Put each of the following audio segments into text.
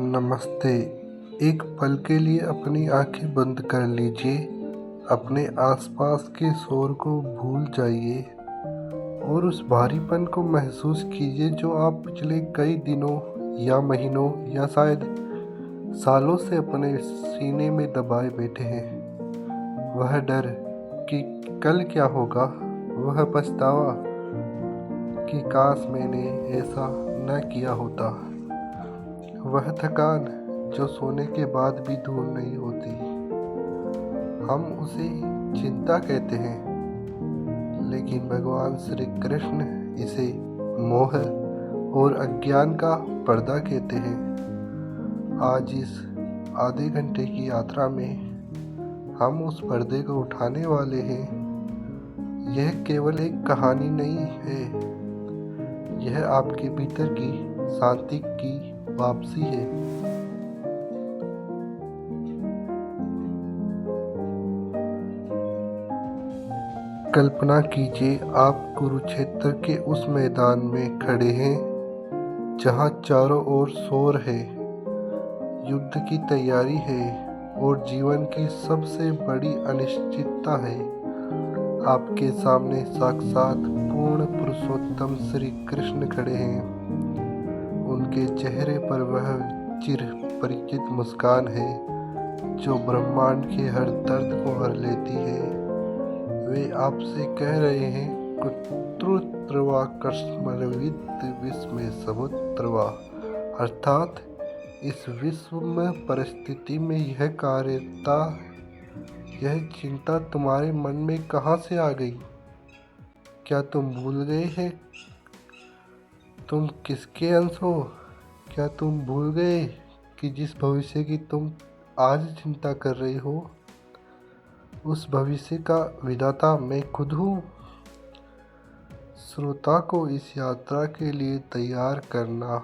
नमस्ते। एक पल के लिए अपनी आंखें बंद कर लीजिए, अपने आसपास के शोर को भूल जाइए और उस भारीपन को महसूस कीजिए जो आप पिछले कई दिनों या महीनों या शायद सालों से अपने सीने में दबाए बैठे हैं। वह डर कि कल क्या होगा, वह पछतावा कि काश मैंने ऐसा न किया होता, वह थकान जो सोने के बाद भी दूर नहीं होती। हम उसे चिंता कहते हैं, लेकिन भगवान श्री कृष्ण इसे मोह और अज्ञान का पर्दा कहते हैं। आज इस आधे घंटे की यात्रा में हम उस पर्दे को उठाने वाले हैं। यह केवल एक कहानी नहीं है, यह आपके भीतर की शांति की वापसी है। कल्पना कीजिए, आप कुरुक्षेत्र के उस मैदान में खड़े हैं जहां चारों ओर शोर है, युद्ध की तैयारी है और जीवन की सबसे बड़ी अनिश्चितता है। आपके सामने साक्षात पूर्ण पुरुषोत्तम श्री कृष्ण खड़े हैं। उनके चेहरे पर वह चिर परिचित मुस्कान है जो ब्रह्मांड के हर दर्द को हर लेती है। वे आपसे कह रहे हैं, कुरुत्रवा कर्ष्मविद विस्मय समुद्रवा, अर्थात इस विश्व में परिस्थिति में यह कार्यता, यह चिंता तुम्हारे मन में कहाँ से आ गई? क्या तुम भूल गए हैं तुम किसके अंश हो? क्या तुम भूल गए कि जिस भविष्य की तुम आज चिंता कर रहे हो, उस भविष्य का विधाता मैं खुद हूँ? श्रोता को इस यात्रा के लिए तैयार करना।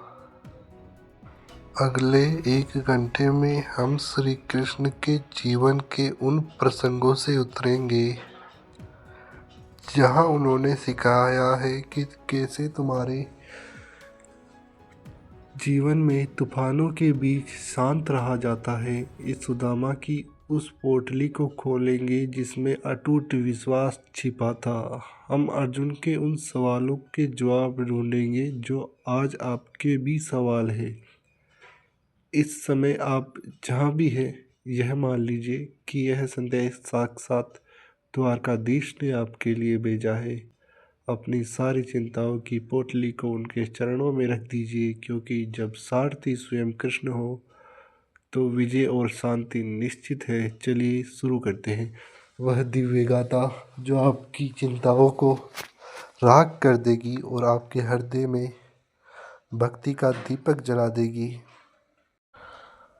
अगले 1 घंटे में हम श्री कृष्ण के जीवन के उन प्रसंगों से उतरेंगे जहां उन्होंने सिखाया है कि कैसे तुम्हारे जीवन में तूफानों के बीच शांत रहा जाता है। इस सुदामा की उस पोटली को खोलेंगे जिसमें अटूट विश्वास छिपा था। हम अर्जुन के उन सवालों के जवाब ढूंढेंगे जो आज आपके भी सवाल है। इस समय आप जहाँ भी हैं, यह मान लीजिए कि यह संदेश साक्षात द्वारकाधीश ने आपके लिए भेजा है। अपनी सारी चिंताओं की पोटली को उनके चरणों में रख दीजिए, क्योंकि जब सारथी स्वयं कृष्ण हो तो विजय और शांति निश्चित है। चलिए शुरू करते हैं। वह दिव्य गाथा जो आपकी चिंताओं को राख कर देगी और आपके हृदय में भक्ति का दीपक जला देगी।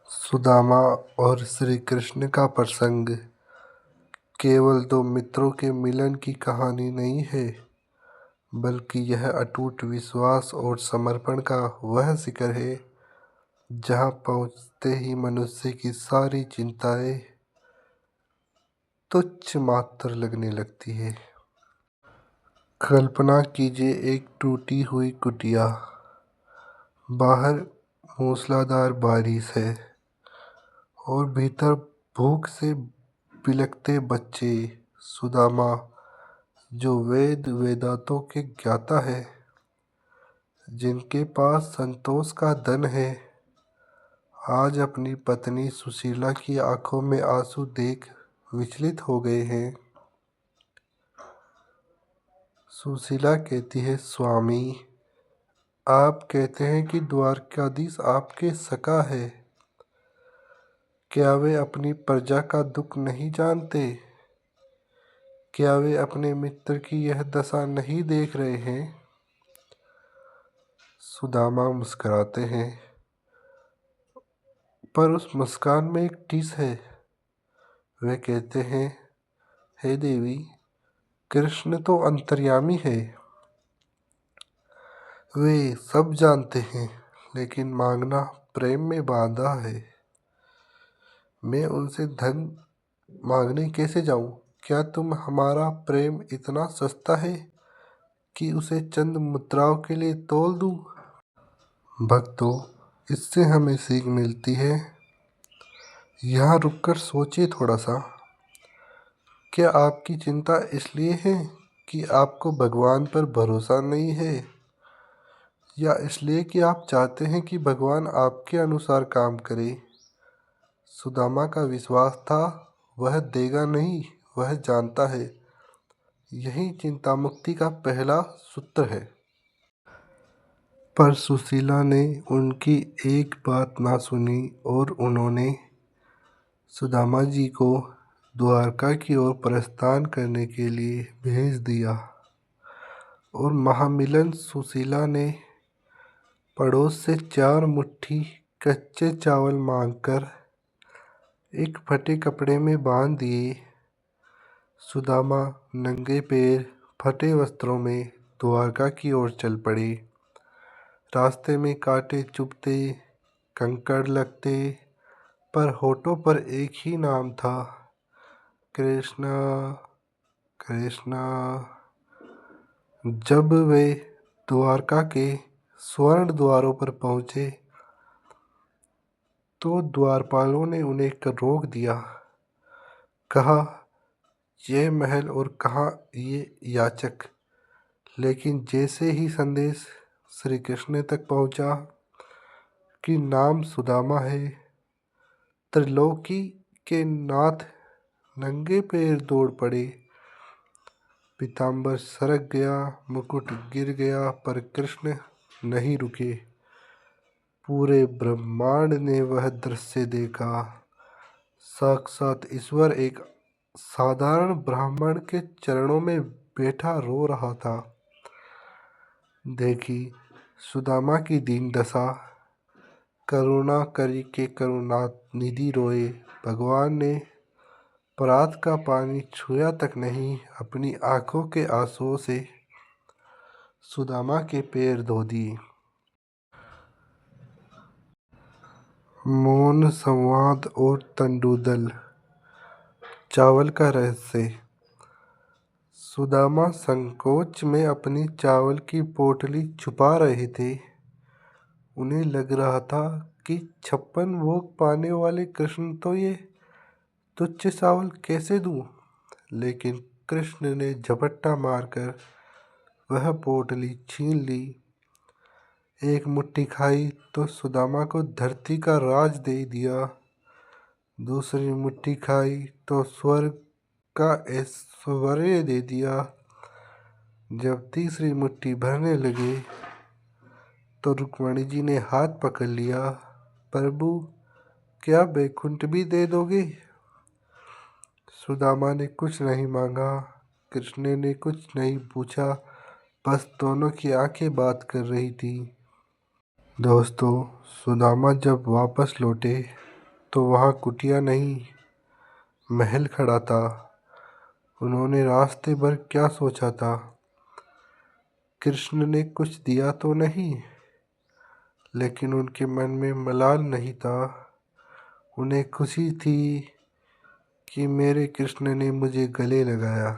सुदामा और श्री कृष्ण का प्रसंग केवल 2 मित्रों के मिलन की कहानी नहीं है, बल्कि यह अटूट विश्वास और समर्पण का वह शिखर है जहां पहुंचते ही मनुष्य की सारी चिंताएं तुच्छ मात्र लगने लगती है। कल्पना कीजिए, एक टूटी हुई कुटिया, बाहर मूसलाधार बारिश है और भीतर भूख से बिलखते बच्चे। सुदामा जो वेद वेदांतों के ज्ञाता है, जिनके पास संतोष का धन है, आज अपनी पत्नी सुशीला की आंखों में आंसू देख विचलित हो गए हैं। सुशीला कहती है, स्वामी, आप कहते हैं कि द्वारकाधीश आपके सखा है। क्या वे अपनी प्रजा का दुख नहीं जानते? क्या वे अपने मित्र की यह दशा नहीं देख रहे हैं? सुदामा मुस्कुराते हैं, पर उस मुस्कान में एक टीस है। वे कहते हैं, हे देवी, कृष्ण तो अंतर्यामी है, वे सब जानते हैं, लेकिन मांगना प्रेम में बांधा है। मैं उनसे धन मांगने कैसे जाऊं? क्या तुम हमारा प्रेम इतना सस्ता है कि उसे चंद मुद्राओं के लिए तोल दूं? भक्तों, इससे हमें सीख मिलती है। यहाँ रुककर सोचिए थोड़ा सा। क्या आपकी चिंता इसलिए है कि आपको भगवान पर भरोसा नहीं है, या इसलिए कि आप चाहते हैं कि भगवान आपके अनुसार काम करे? सुदामा का विश्वास था, वह देगा नहीं, वह जानता है। यही चिंता मुक्ति का पहला सूत्र है। पर सुशीला ने उनकी एक बात ना सुनी और उन्होंने सुदामा जी को द्वारका की ओर प्रस्थान करने के लिए भेज दिया। और महामिलन सुशीला ने पड़ोस से 4 मुट्ठी कच्चे चावल मांगकर एक फटे कपड़े में बांध दिए। सुदामा नंगे पैर फटे वस्त्रों में द्वारका की ओर चल पड़े। रास्ते में कांटे चुभते, कंकड़ लगते, पर होठों पर एक ही नाम था, कृष्णा कृष्णा। जब वे द्वारका के स्वर्ण द्वारों पर पहुंचे तो द्वारपालों ने उन्हें रोक दिया। कहा, ये महल और कहाँ ये याचक। लेकिन जैसे ही संदेश श्री कृष्ण तक पहुंचा कि नाम सुदामा है, त्रिलोकी के नाथ नंगे पैर दौड़ पड़े। पीताम्बर सरक गया, मुकुट गिर गया, पर कृष्ण नहीं रुके। पूरे ब्रह्मांड ने वह दृश्य देखा। साक्षात ईश्वर एक साधारण ब्राह्मण के चरणों में बैठा रो रहा था। देखी सुदामा की दीन दशा। करुणा करी के करुणानिधि रोए। भगवान ने परात का पानी छुआ तक नहीं, अपनी आंखों के आंसुओं से सुदामा के पैर धो दिए। मौन संवाद और तंडुदल। चावल का रहस्य। सुदामा संकोच में अपनी चावल की पोटली छुपा रहे थे। उन्हें लग रहा था कि 56 भोग पाने वाले कृष्ण तो ये तुच्छ चावल कैसे दूं? लेकिन कृष्ण ने झपट्टा मारकर वह पोटली छीन ली। एक मुट्ठी खाई तो सुदामा को धरती का राज दे दिया। दूसरी मुट्ठी खाई तो स्वर्ग का ऐश्वर्य दे दिया। जब तीसरी मुट्ठी भरने लगे तो रुक्मणी जी ने हाथ पकड़ लिया। प्रभु, क्या बैकुंठ भी दे दोगे? सुदामा ने कुछ नहीं मांगा, कृष्ण ने कुछ नहीं पूछा, बस दोनों की आंखें बात कर रही थी। दोस्तों, सुदामा जब वापस लौटे तो वहाँ कुटिया नहीं, महल खड़ा था। उन्होंने रास्ते भर क्या सोचा था? कृष्ण ने कुछ दिया तो नहीं, लेकिन उनके मन में मलाल नहीं था। उन्हें खुशी थी कि मेरे कृष्ण ने मुझे गले लगाया।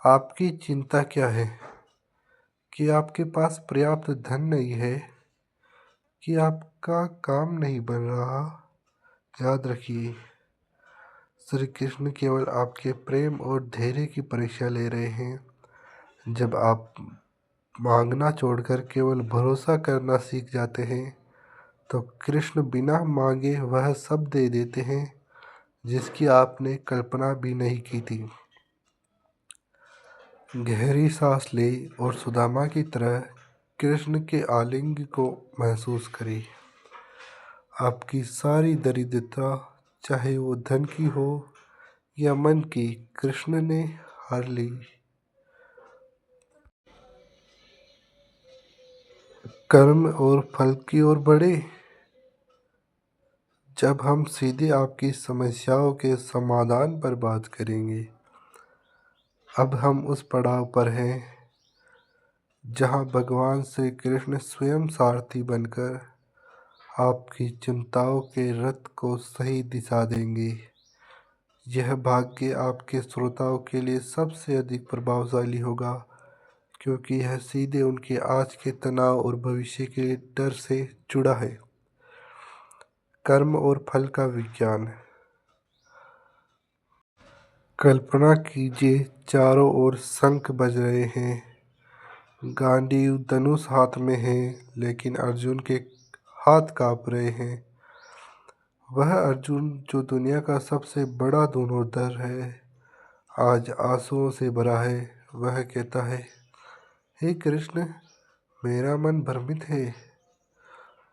आपकी चिंता क्या है? कि आपके पास पर्याप्त धन नहीं है, कि आपका काम नहीं बन रहा? याद रखिए, श्री कृष्ण केवल आपके प्रेम और धैर्य की परीक्षा ले रहे हैं। जब आप मांगना छोड़कर केवल भरोसा करना सीख जाते हैं तो कृष्ण बिना मांगे वह सब दे देते हैं जिसकी आपने कल्पना भी नहीं की थी। गहरी सांस ले और सुदामा की तरह कृष्ण के आलिंग को महसूस करें। आपकी सारी दरिद्रता, चाहे वो धन की हो या मन की, कृष्ण ने हर ली। कर्म और फल की ओर बढ़े। जब हम सीधे आपकी समस्याओं के समाधान पर बात करेंगे। अब हम उस पड़ाव पर हैं जहां भगवान श्री कृष्ण स्वयं सारथी बनकर आपकी चिंताओं के रथ को सही दिशा देंगे। यह भाग्य आपके श्रोताओं के लिए सबसे अधिक प्रभावशाली होगा क्योंकि यह सीधे उनके आज के तनाव और भविष्य के डर से जुड़ा है। कर्म और फल का विज्ञान। कल्पना कीजिए, चारों ओर शंख बज रहे हैं, गांडीव धनुष हाथ में है, लेकिन अर्जुन के हाथ कांप रहे हैं। वह अर्जुन जो दुनिया का सबसे बड़ा धनुर्धर है, आज आंसुओं से भरा है। वह कहता है, हे कृष्ण, मेरा मन भ्रमित है,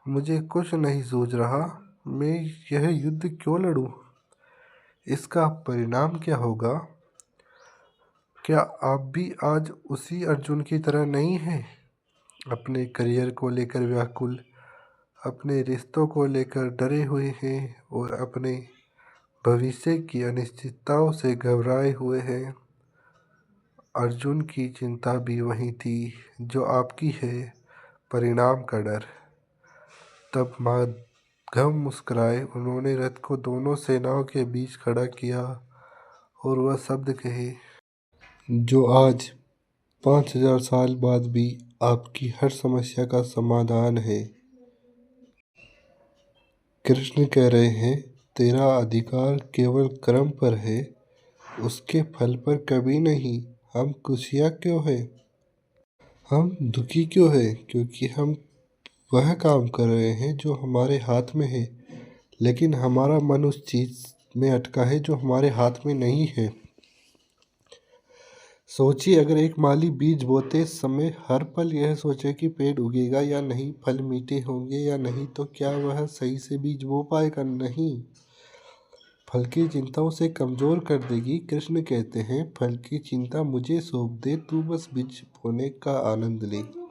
मुझे कुछ नहीं सूझ रहा। मैं यह युद्ध क्यों लड़ूं? इसका परिणाम क्या होगा? क्या आप भी आज उसी अर्जुन की तरह नहीं हैं? अपने करियर को लेकर व्याकुल, अपने रिश्तों को लेकर डरे हुए हैं और अपने भविष्य की अनिश्चितताओं से घबराए हुए हैं। अर्जुन की चिंता भी वही थी जो आपकी है, परिणाम का डर। तब माधव मुस्कुराए। उन्होंने रथ को दोनों सेनाओं के बीच खड़ा किया और वह शब्द कहे जो आज 5000 साल बाद भी आपकी हर समस्या का समाधान है। कृष्ण कह रहे हैं, तेरा अधिकार केवल कर्म पर है, उसके फल पर कभी नहीं। हम खुशियाँ क्यों है? हम दुखी क्यों है? क्योंकि हम वह काम कर रहे हैं जो हमारे हाथ में है, लेकिन हमारा मन उस चीज़ में अटका है जो हमारे हाथ में नहीं है। सोचिए, अगर एक माली बीज बोते समय हर पल यह सोचे कि पेड़ उगेगा या नहीं, फल मीठे होंगे या नहीं, तो क्या वह सही से बीज बो पाएगा? नहीं, फल की चिंता उसे कमजोर कर देगी। कृष्ण कहते हैं, फल की चिंता मुझे सौंप दे, तू बस बीज बोने का आनंद ले।